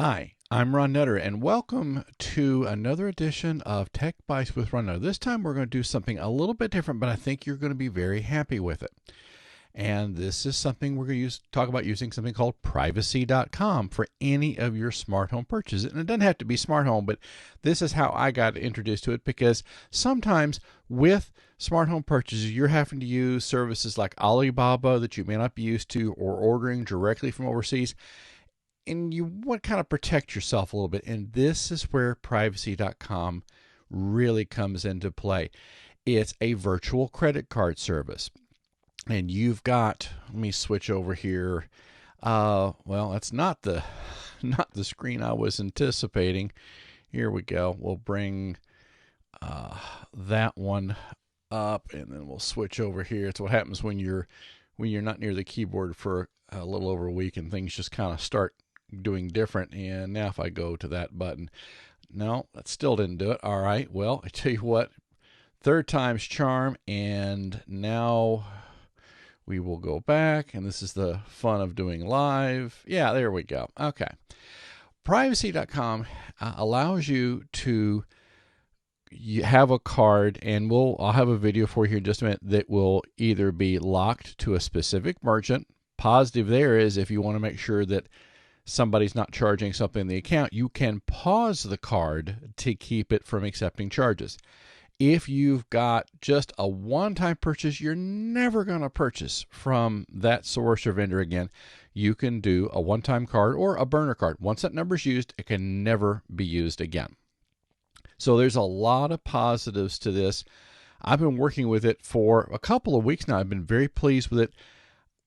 Hi, I'm Ron Nutter, and welcome to another edition of Tech Bites with Ron Nutter. This time we're going to do something a little bit different, but I think you're going to be very happy with it. And this is something we're going to talk about using something called Privacy.com for any of your smart home purchases. And it doesn't have to be smart home, but this is how I got introduced to it, because sometimes with smart home purchases, you're having to use services like Alibaba that you may not be used to, or ordering directly from overseas. And you want to kind of protect yourself a little bit. And this is where Privacy.com really comes into play. It's a virtual credit card service. And you've got, let me switch over here. Well, that's not the screen I was anticipating. Here we go. We'll bring that one up, and then we'll switch over here. It's what happens when you're not near the keyboard for a little over a week, and things just kind of start doing different. And now if I go to that button, no, that still didn't do it. All right, well, I tell you what, third time's charm. And now we will go back, and this is the fun of doing live. Yeah, there we go. Okay, Privacy.com allows you to have a card, and I'll have a video for you here in just a minute, that will either be locked to a specific merchant. Positive there is, if you want to make sure that somebody's not charging something in the account, you can pause the card to keep it from accepting charges. If you've got just a one-time purchase, you're never going to purchase from that source or vendor again. You can do a one-time card or a burner card. Once that number's used, it can never be used again. So there's a lot of positives to this. I've been working with it for a couple of weeks now. I've been very pleased with it.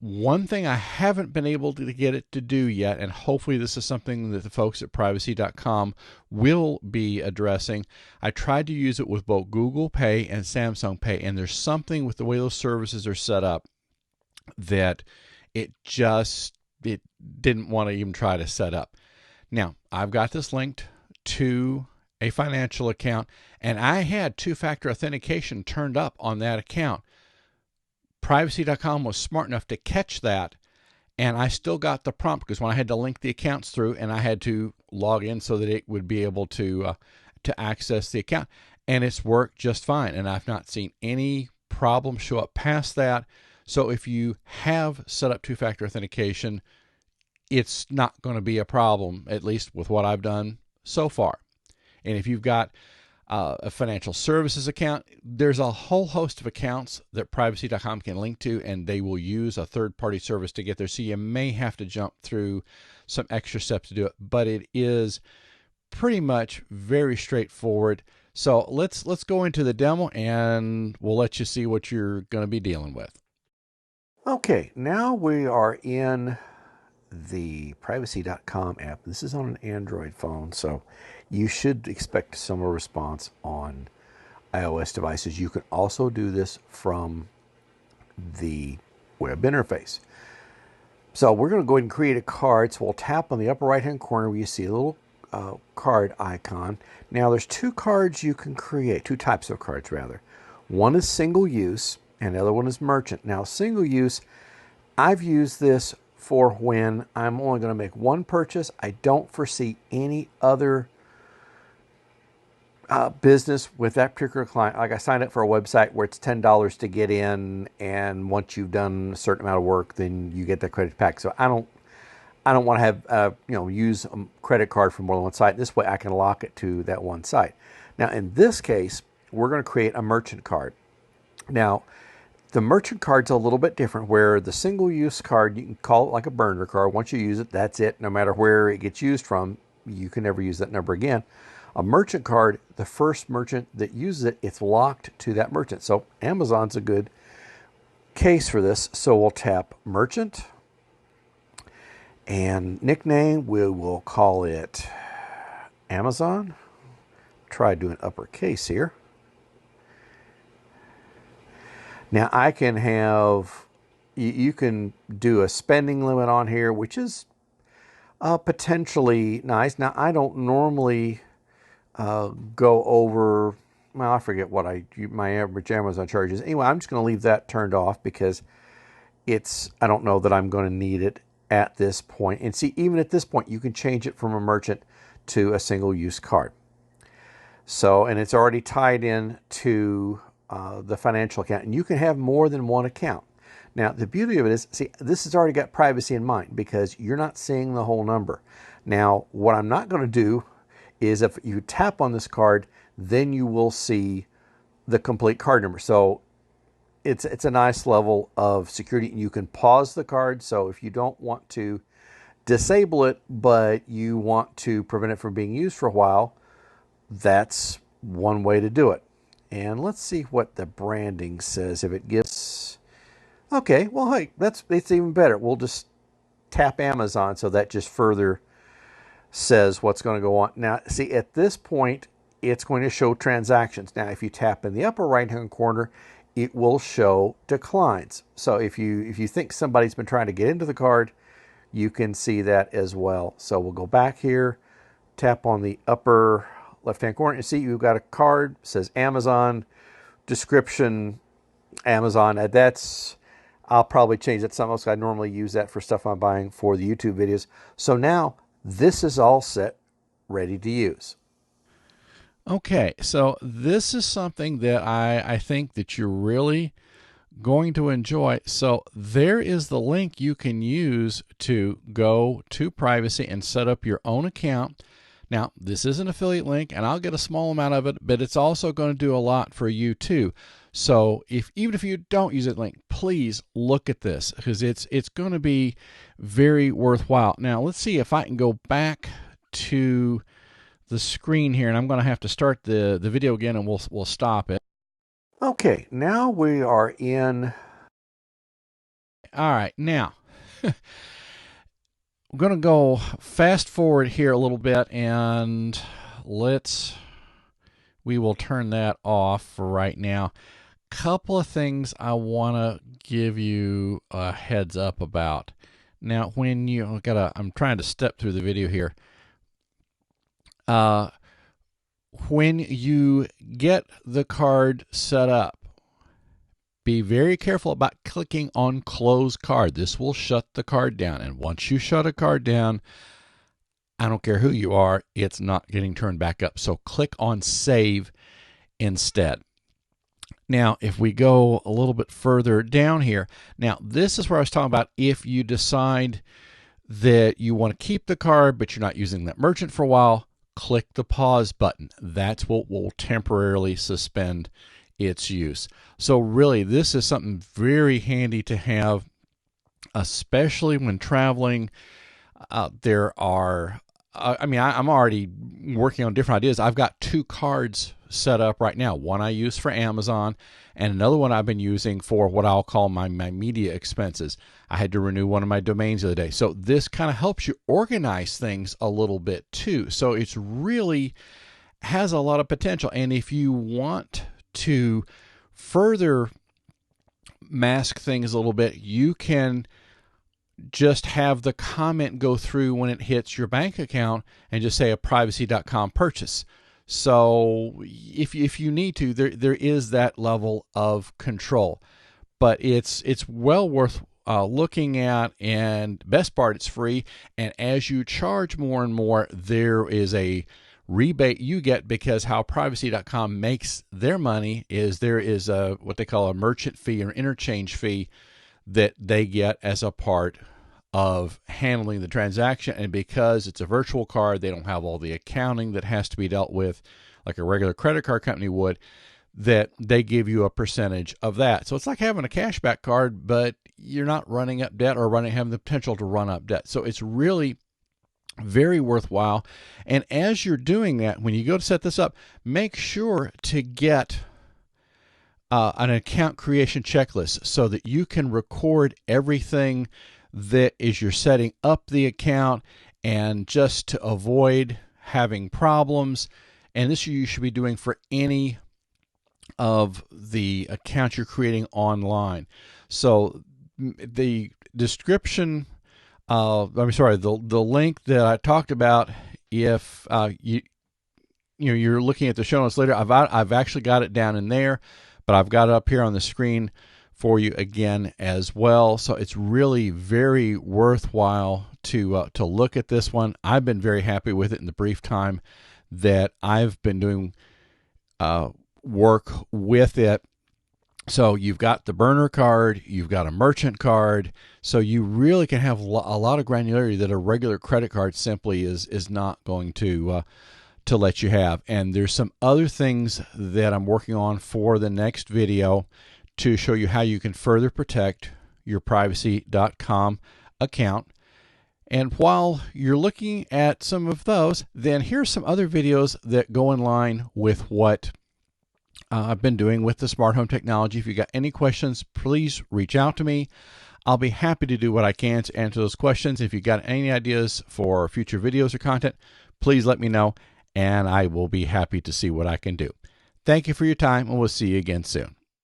One thing I haven't been able to get it to do yet, and hopefully this is something that the folks at Privacy.com will be addressing. I tried to use it with both Google Pay and Samsung Pay, and there's something with the way those services are set up that it didn't want to even try to set up. Now, I've got this linked to a financial account, and I had two-factor authentication turned up on that account. Privacy.com was smart enough to catch that, and I still got the prompt, because when I had to link the accounts through, and I had to log in so that it would be able to access the account, and it's worked just fine, and I've not seen any problem show up past that. So if you have set up two-factor authentication, it's not going to be a problem, at least with what I've done so far. And if you've got a financial services account, there's a whole host of accounts that Privacy.com can link to, and they will use a third-party service to get there. So you may have to jump through some extra steps to do it, but it is pretty much very straightforward. So let's go into the demo, and we'll let you see what you're going to be dealing with. Okay, now we are in the Privacy.com app. This is on an Android phone, so you should expect some response on iOS devices. You can also do this from the web interface. So we're going to go ahead and create a card. So we'll tap on the upper right hand corner where you see a little card icon. Now there's two cards you can create, two types of cards rather. One is single use and the other one is merchant. Now single use, I've used this for when I'm only going to make one purchase. I don't foresee any other business with that particular client. Like I signed up for a website where it's $10 to get in, and once you've done a certain amount of work, then you get that credit back. So I don't want to have use a credit card for more than one site. This way I can lock it to that one site. Now in this case, we're going to create a merchant card. Now the merchant card's a little bit different, where the single-use card, you can call it like a burner card. Once you use it, that's it. No matter where it gets used from, you can never use that number again. A merchant card, the first merchant that uses it, it's locked to that merchant. So Amazon's a good case for this. So we'll tap merchant, and nickname, we will call it Amazon. Try doing uppercase here. Now I can have, you can do a spending limit on here, which is potentially nice. Now I don't normally go over, well, I forget what my average Amazon charges. Anyway, I'm just going to leave that turned off because I don't know that I'm going to need it. at this point. And see, even at this point, you can change it from a merchant to a single-use card. So, and it's already tied in to the financial account, and you can have more than one account. Now, the beauty of it is, see, this has already got privacy in mind because you're not seeing the whole number. Now, what I'm not going to do is if you tap on this card, then you will see the complete card number. So it's a nice level of security, and you can pause the card. So if you don't want to disable it, but you want to prevent it from being used for a while, that's one way to do it. And let's see what the branding says. If it gives, okay, well, hey, it's even better. We'll just tap Amazon, so that just further says what's going to go on. Now, see, at this point, it's going to show transactions. Now, if you tap in the upper right-hand corner, it will show declines. So if you think somebody's been trying to get into the card, you can see that as well. So we'll go back here, tap on the upper left-hand corner, and see you've got a card, says Amazon, description, Amazon. I'll probably change that to something else. I normally use that for stuff I'm buying for the YouTube videos. So now this is all set, ready to use. Okay, so this is something that I think that you're really going to enjoy. So there is the link you can use to go to Privacy and set up your own account. Now, this is an affiliate link, and I'll get a small amount of it, but it's also going to do a lot for you too. So even if you don't use that link, please look at this because it's going to be very worthwhile. Now, let's see if I can go back to the screen here, and I'm going to have to start the video again, and we'll stop it. Okay, now we are in. All right, now I'm going to go fast forward here a little bit, and we will turn that off for right now. Couple of things I want to give you a heads up about. Now, when I'm trying to step through the video here. When you get the card set up, be very careful about clicking on Close Card. This will shut the card down. And once you shut a card down, I don't care who you are, it's not getting turned back up. So click on Save instead. Now, if we go a little bit further down here, now this is where I was talking about if you decide that you want to keep the card, but you're not using that merchant for a while, click the pause button. That's what will temporarily suspend its use. So really, this is something very handy to have, especially when traveling. I'm already working on different ideas. I've got 2 cards set up right now. One I use for Amazon, and another one I've been using for what I'll call my media expenses. I had to renew one of my domains the other day. So this kind of helps you organize things a little bit too. So it's really has a lot of potential. And if you want to further mask things a little bit, you can just have the comment go through when it hits your bank account and just say a Privacy.com purchase. So if you need to, there is that level of control, but it's well worth looking at, and best part, it's free. And as you charge more and more, there is a rebate you get, because how Privacy.com makes their money is there is what they call a merchant fee or interchange fee that they get as a part of handling the transaction. And because it's a virtual card, they don't have all the accounting that has to be dealt with like a regular credit card company would, that they give you a percentage of that. So it's like having a cashback card, but you're not running up debt or having the potential to run up debt. So it's really very worthwhile. And as you're doing that, when you go to set this up, make sure to get an account creation checklist so that you can record everything that is you're setting up the account, and just to avoid having problems. And this you should be doing for any of the accounts you're creating online. So the description, the link that I talked about, if you're looking at the show notes later, I've actually got it down in there, but I've got it up here on the screen for you again as well. So it's really very worthwhile to look at this one. I've been very happy with it in the brief time that I've been doing work with it. So you've got the burner card, you've got a merchant card, so you really can have a lot of granularity that a regular credit card simply is not going to let you have. And there's some other things that I'm working on for the next video to show you how you can further protect your Privacycom account. And while you're looking at some of those, then here's some other videos that go in line with what I've been doing with the smart home technology. If you got any questions, please reach out to me. I'll be happy to do what I can to answer those questions. If you got any ideas for future videos or content, please let me know, and I will be happy to see what I can do. Thank you for your time, and we'll see you again soon.